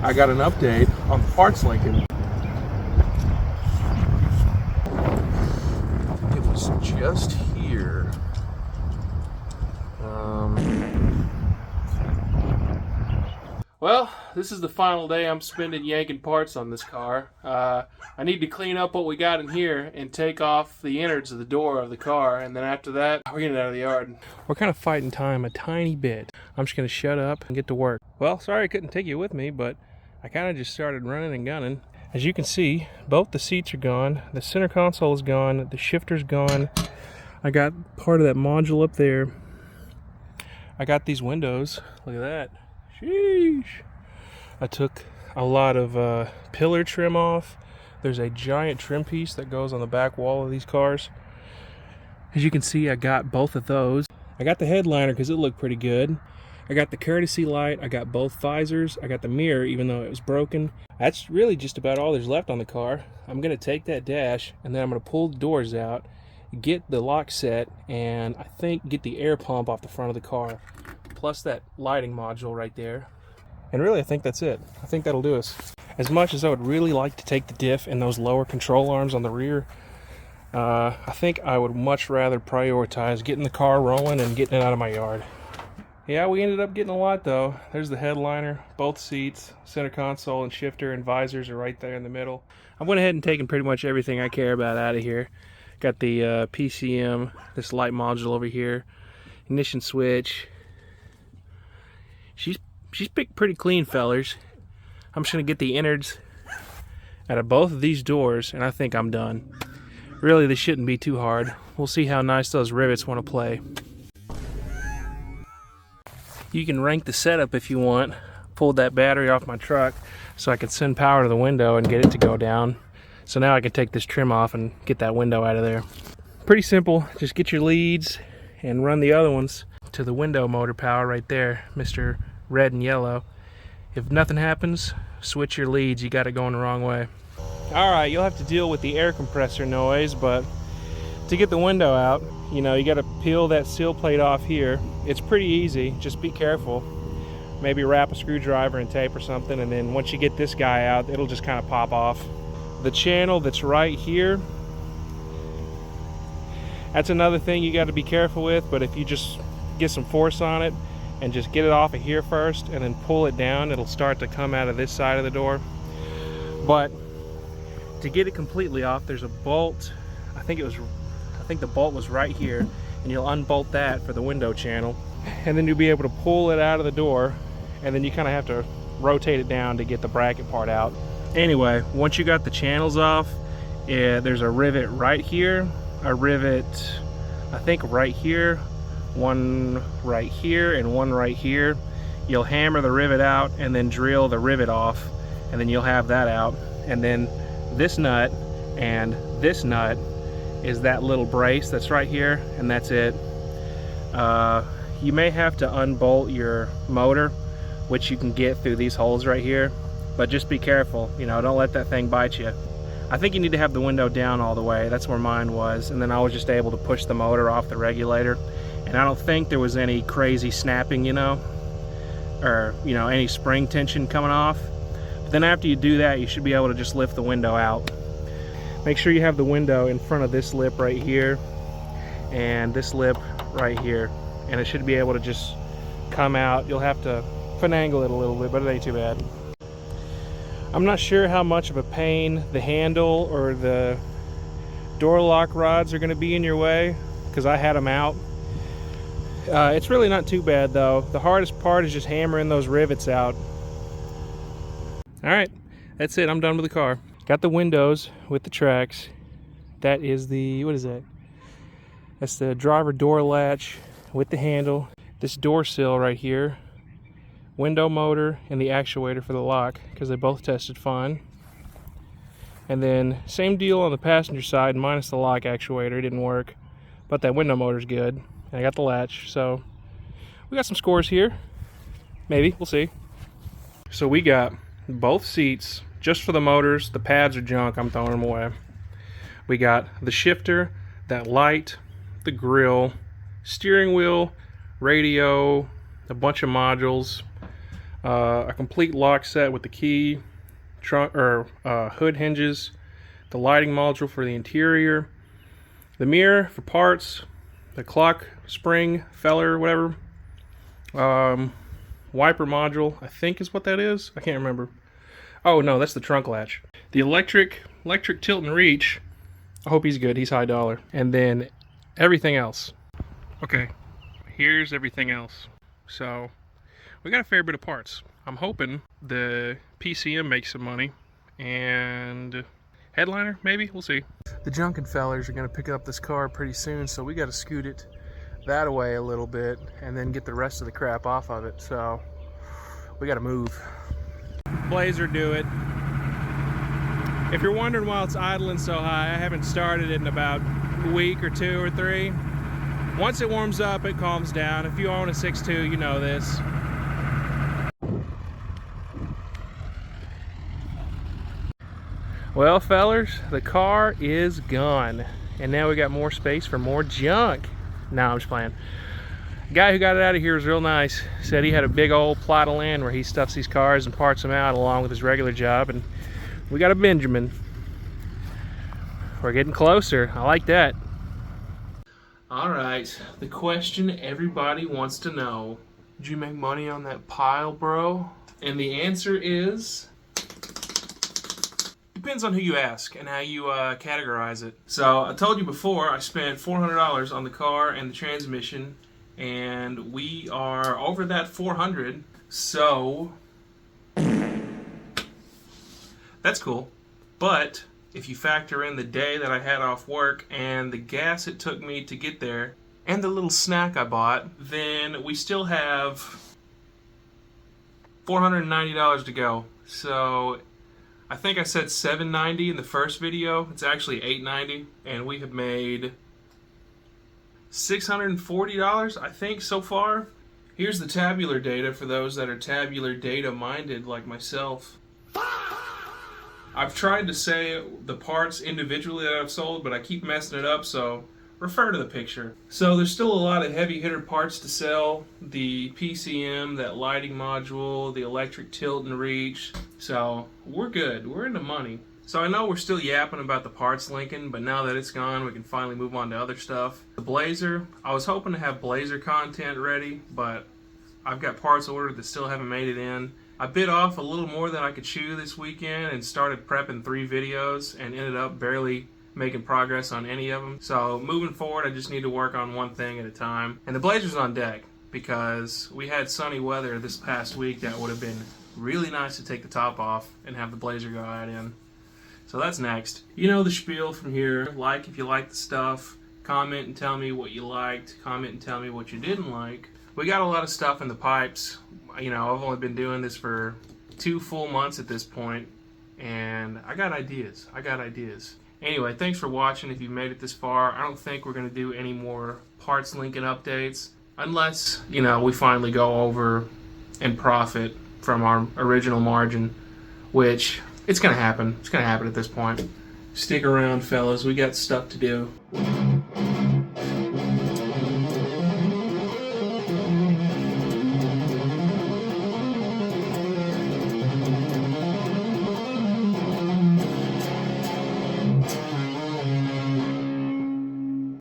I got an update on the parts linking. It was just here. Well, this is the final day I'm spending yanking parts on this car. I need to clean up what we got in here and take off the innards of the door of the car, and then after that, we're getting out of the yard. We're kind of fighting time a tiny bit. I'm just going to shut up and get to work. Well, sorry I couldn't take you with me, but I kind of just started running and gunning. As you can see, both the seats are gone, the center console is gone, the shifter's gone. I got part of that module up there. I got these windows. Look at that. Sheesh. I took a lot of pillar trim off. There's a giant trim piece that goes on the back wall of these cars. As you can see, I got both of those. I got the headliner because it looked pretty good. I got the courtesy light. I got both visors. I got the mirror, even though it was broken. That's really just about all there's left on the car. I'm going to take that dash, and then I'm going to pull the doors out, get the lock set, and I think get the air pump off the front of the car. Plus that lighting module right there. And really, I think that's it. I think that'll do us. As much as I would really like to take the diff and those lower control arms on the rear, I think I would much rather prioritize getting the car rolling and getting it out of my yard. Yeah, we ended up getting a lot though. There's the headliner, both seats, center console and shifter and visors are right there in the middle. I went ahead and taken pretty much everything I care about out of here. Got the PCM, this light module over here, ignition switch. She's picked pretty clean, fellers. I'm just gonna get the innards out of both of these doors, and I think I'm done. Really, this shouldn't be too hard. We'll see how nice those rivets want to play. You can rank the setup if you want. Pulled that battery off my truck so I could send power to the window and get it to go down. So now I can take this trim off and get that window out of there. Pretty simple. Just get your leads and run the other ones to the window motor power right there, Mr. Red and yellow. If nothing happens, switch your leads. You got it going the wrong way. Alright, you'll have to deal with the air compressor noise, but to get the window out, you know, you got to peel that seal plate off here. It's pretty easy, just be careful. Maybe wrap a screwdriver and tape or something, and then once you get this guy out, it'll just kind of pop off. The channel that's right here, that's another thing you got to be careful with, but if you just get some force on it and just get it off of here first and then pull it down, it'll start to come out of this side of the door. But to get it completely off, there's a bolt. I think the bolt was right here, and you'll unbolt that for the window channel, and then you'll be able to pull it out of the door, and then you kind of have to rotate it down to get the bracket part out. Anyway, once you got the channels off, there's a rivet right here, a rivet I think right here, one right here, and one right here. You'll hammer the rivet out and then drill the rivet off, and then you'll have that out. And then this nut and this nut is that little brace that's right here, and that's it. You may have to unbolt your motor, which you can get through these holes right here, but just be careful, you know, don't let that thing bite you. I think you need to have the window down all the way. That's where mine was, and then I was just able to push the motor off the regulator, and I don't think there was any crazy snapping, you know, or, you know, any spring tension coming off. But then after you do that, you should be able to just lift the window out. Make sure you have the window in front of this lip right here and this lip right here, and it should be able to just come out. You'll have to finagle it a little bit, but it ain't too bad. I'm not sure how much of a pain the handle or the door lock rods are going to be in your way, because I had them out. It's really not too bad though. The hardest part is just hammering those rivets out. Alright, that's it. I'm done with the car. Got the windows with the tracks. That is the, what is that? That's the driver door latch with the handle. This door sill right here. Window motor and the actuator for the lock, because they both tested fine. And then same deal on the passenger side, minus the lock actuator. It didn't work, but that window motor's good. And I got the latch, so we got some scores here. Maybe, we'll see. So we got both seats just for the motors. The pads are junk, I'm throwing them away. We got the shifter, that light, the grill, steering wheel, radio, a bunch of modules, A complete lock set with the key, trunk or hood hinges, the lighting module for the interior, the mirror for parts, the clock spring, feller, whatever, wiper module, I think is what that is. I can't remember. Oh no, that's the trunk latch. The electric tilt and reach. I hope he's good. He's high dollar. And then everything else. Okay, here's everything else. So we got a fair bit of parts. I'm hoping the PCM makes some money, and headliner, maybe, we'll see. The Junkin fellers are gonna pick up this car pretty soon, so we gotta scoot it that away a little bit and then get the rest of the crap off of it. So we gotta move. Blazer do it. If you're wondering why it's idling so high, I haven't started it in about a week or 2 or 3. Once it warms up, it calms down. If you own a 6.2, you know this. Well, fellers, the car is gone. And now we got more space for more junk. No, I'm just playing. The guy who got it out of here was real nice. Said he had a big old plot of land where he stuffs these cars and parts them out along with his regular job. And we got a Benjamin. We're getting closer. I like that. All right, the question everybody wants to know. Did you make money on that pile, bro? And the answer is... depends on who you ask and how you categorize it. So I told you before, I spent $400 on the car and the transmission, and we are over that 400. So that's cool. But if you factor in the day that I had off work and the gas it took me to get there and the little snack I bought, then we still have $490 to go. So I think I said $790 in the first video. It's actually $890, and we have made $640, I think, so far. Here's the tabular data for those that are tabular data minded like myself. I've tried to say the parts individually that I've sold, but I keep messing it up, so refer to the picture. So there's still a lot of heavy hitter parts to sell. The PCM, that lighting module, the electric tilt and reach. So we're good, we're in the money. So I know we're still yapping about the parts linking, but now that it's gone, we can finally move on to other stuff. The Blazer, I was hoping to have Blazer content ready, but I've got parts ordered that still haven't made it in. I bit off a little more than I could chew this weekend and started prepping 3 videos and ended up barely making progress on any of them. So moving forward, I just need to work on one thing at a time. And the Blazer's on deck because we had sunny weather this past week that would have been really nice to take the top off and have the Blazer go out in. So that's next. You know the spiel from here. Like if you like the stuff. Comment and tell me what you liked. Comment and tell me what you didn't like. We got a lot of stuff in the pipes. You know, I've only been doing this for 2 full months at this point, and I got ideas. Anyway, thanks for watching if you've made it this far. I don't think we're going to do any more parts linking updates unless, you know, we finally go over and profit from our original margin, which it's going to happen. It's going to happen at this point. Stick around, fellas. We got stuff to do.